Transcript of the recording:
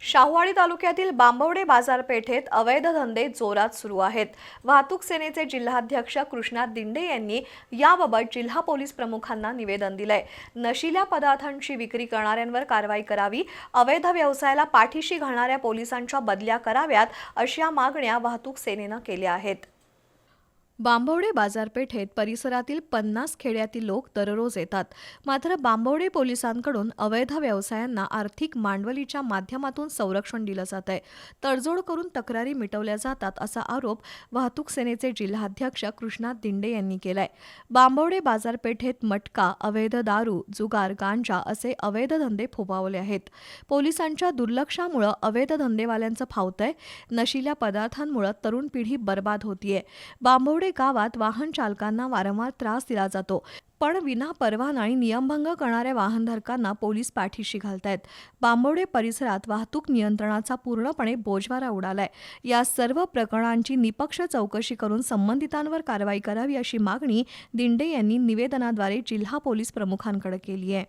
शाहूवाडी तालुक्यातील बांबवडे बाजारपेठेत अवैध धंदे जोरात सुरू आहेत। वाहतूक सेनेचे जिल्हाध्यक्ष कृष्णा दिंडे यांनी याबाबत जिल्हा पोलीस प्रमुखांना निवेदन दिलंय। नशिल्या पदार्थांची विक्री करणाऱ्यांवर कारवाई करावी, अवैध व्यवसायाला पाठीशी घालणाऱ्या पोलिसांच्या बदल्या कराव्यात, अशा मागण्या वाहतूक सेनेनं केल्या आहेत। बांबवडे बाजारपेठेत परिसरातील 50 खेड्यातील लोक दररोज येतात। मात्र बांबवडे पोलिसांकडून अवैध व्यवसायांना आर्थिक मांडवलीच्या माध्यमातून संरक्षण दिलं जात आहे। तडजोड करून तक्रारी मिटवल्या जातात, असा आरोप वाहतूक सेनेचे जिल्हाध्यक्ष कृष्णा दिंडे यांनी केलाय। बांबवडे बाजारपेठेत मटका, अवैध दारू, जुगार, गांजा असे अवैध धंदे फोफावले आहेत। पोलिसांच्या दुर्लक्षामुळे अवैध धंदेवाल्यांचं फावतंय। नशिल्या पदार्थांमुळे तरुण पिढी बर्बाद होतीये। बांबवडे गावात वाहन चालकांना वारंवार त्रास दिला जातो, पण विना परवाना आणि नियमभंग करणाऱ्या वाहनधारकांना पोलीस पाठीशी घालतायत। बांबवडे परिसरात वाहतूक नियंत्रणाचा पूर्णपणे बोजवारा उडालाय। या सर्व प्रकरणांची निपक्ष चौकशी करून संबंधितांवर कारवाई करावी, अशी मागणी दिंडे यांनी निवेदनाद्वारे जिल्हा पोलीस प्रमुखांकडे केली आहे।